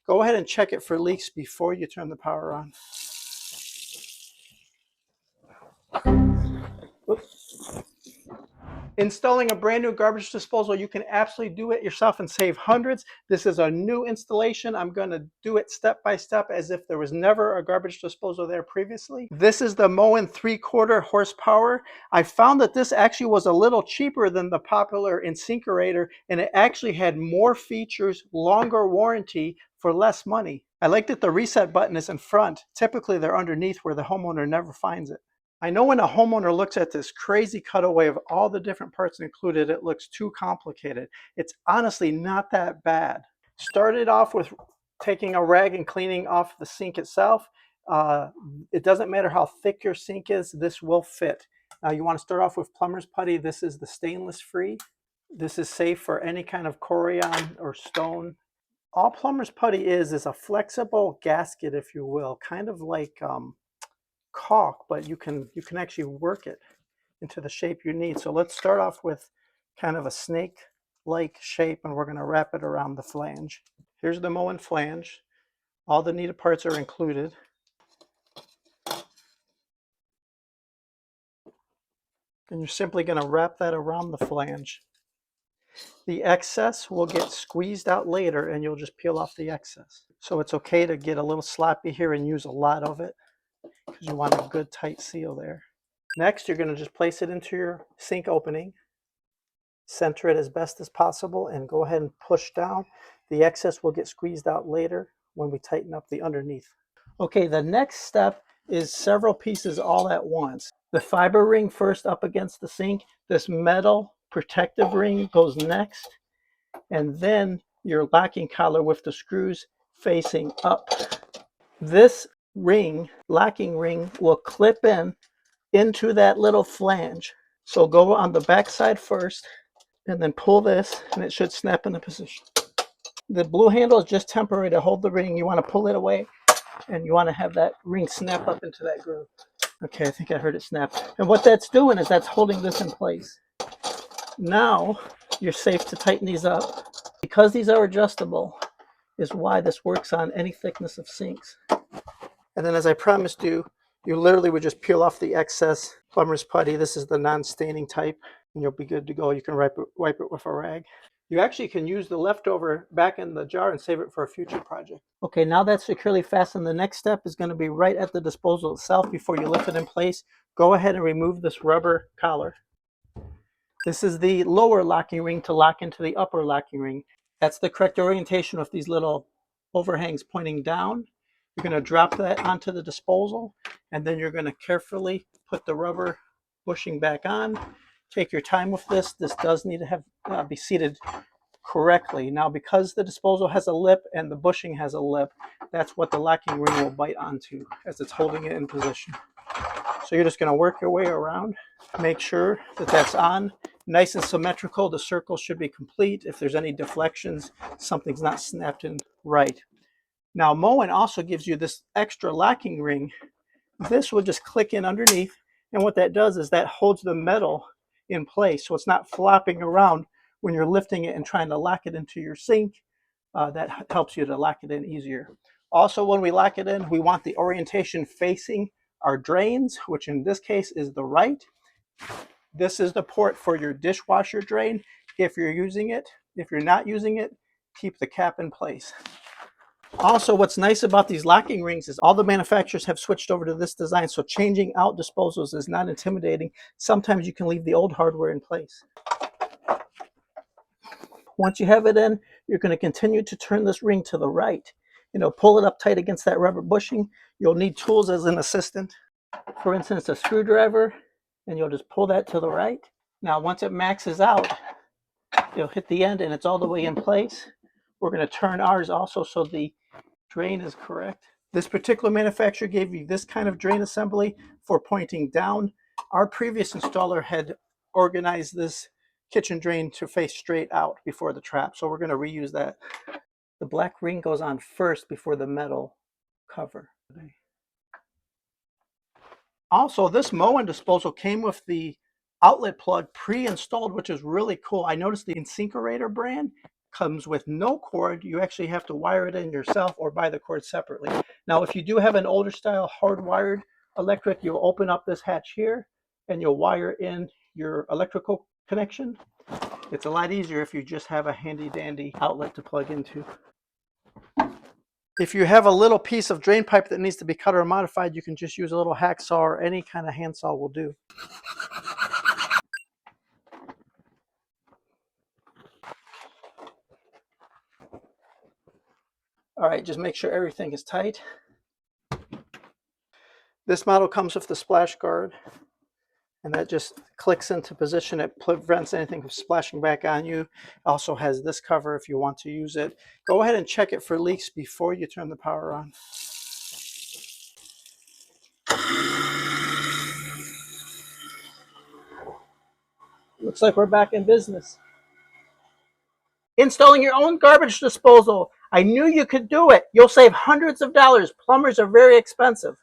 Go ahead and check it for leaks before you turn the power on. Oops. Installing a brand new garbage disposal, you can absolutely do it yourself and save hundreds. This is a new installation. I'm going to do it step by step as if there was never a garbage disposal there previously. This is the Moen 3/4 horsepower. I found that this actually was a little cheaper than the popular InSinkErator, and it actually had more features, longer warranty for less money. I like that the reset button is in front. Typically they're underneath where the homeowner never finds it. I know when a homeowner looks at this crazy cutaway of all the different parts included, it looks too complicated. It's honestly not that bad. Started off with taking a rag and cleaning off the sink itself. It doesn't matter how thick your sink is, this will fit. Now you want to start off with plumber's putty. This is the stainless free. This is safe for any kind of corian or stone. All plumber's putty is a flexible gasket, if you will, kind of like caulk, but you can actually work it into the shape you need. So let's start off with kind of a snake-like shape, and we're going to wrap it around the flange. Here's the Moen flange. All the needed parts are included. And you're simply going to wrap that around the flange. The excess will get squeezed out later, and you'll just peel off the excess. So it's okay to get a little sloppy here and use a lot of it, because you want a good tight seal there. Next, you're going to just place it into your sink opening, center it as best as possible, and go ahead and push down. The excess will get squeezed out later when we tighten up the underneath. Okay, the next step is several pieces all at once. The fiber ring first up against the sink. This metal protective ring goes next, and then your locking collar with the screws facing up. This ring, locking ring, will clip in into that little flange. So go on the back side first and then pull this, and it should snap into position. The blue handle is just temporary to hold the ring. You want to pull it away, and you want to have that ring snap up into that groove. Okay, I think I heard it snap. And what that's doing is that's holding this in place. Now you're safe to tighten these up. Because these are adjustable is why this works on any thickness of sinks. And then, as I promised you, you literally would just peel off the excess plumber's putty. This is the non-staining type, and you'll be good to go. You can wipe it with a rag. You actually can use the leftover back in the jar and save it for a future project. Okay, now that's securely fastened. The next step is going to be right at the disposal itself. Before you lift it in place, go ahead and remove this rubber collar. This is the lower locking ring to lock into the upper locking ring. That's the correct orientation with these little overhangs pointing down. You're going to drop that onto the disposal, and then you're going to carefully put the rubber bushing back on. Take your time with this. This does need to be seated correctly. Now, because the disposal has a lip and the bushing has a lip, that's what the locking ring will bite onto as it's holding it in position. So you're just going to work your way around. Make sure that that's on. Nice and symmetrical. The circle should be complete. If there's any deflections, something's not snapped in right. Now, Moen also gives you this extra locking ring. This will just click in underneath, and what that does is that holds the metal in place, so it's not flopping around when you're lifting it and trying to lock it into your sink. That helps you to lock it in easier. Also, when we lock it in, we want the orientation facing our drains, which in this case is the right. This is the port for your dishwasher drain if you're using it. If you're not using it, keep the cap in place. Also, what's nice about these locking rings is all the manufacturers have switched over to this design, so changing out disposals is not intimidating. Sometimes you can leave the old hardware in place. Once you have it in, you're going to continue to turn this ring to the right. Pull it up tight against that rubber bushing. You'll need tools as an assistant. For instance, a screwdriver, and you'll just pull that to the right. Now, once it maxes out, you'll hit the end and it's all the way in place. We're going to turn ours also so the drain is correct. This particular manufacturer gave you this kind of drain assembly for pointing down. Our previous installer had organized this kitchen drain to face straight out before the trap, so we're going to reuse that. The black ring goes on first before the metal cover. Also, this Moen disposal came with the outlet plug pre-installed, which is really cool. I noticed the InSinkErator brand comes with no cord, you actually have to wire it in yourself or buy the cord separately. Now, if you do have an older style hardwired electric, you'll open up this hatch here and you'll wire in your electrical connection. It's a lot easier if you just have a handy dandy outlet to plug into. If you have a little piece of drain pipe that needs to be cut or modified, you can just use a little hacksaw, or any kind of handsaw will do. All right, just make sure everything is tight. This model comes with the splash guard, and that just clicks into position. It prevents anything from splashing back on you. It also has this cover if you want to use it. Go ahead and check it for leaks before you turn the power on. Looks like we're back in business. Installing your own garbage disposal. I knew you could do it. You'll save hundreds of dollars. Plumbers are very expensive.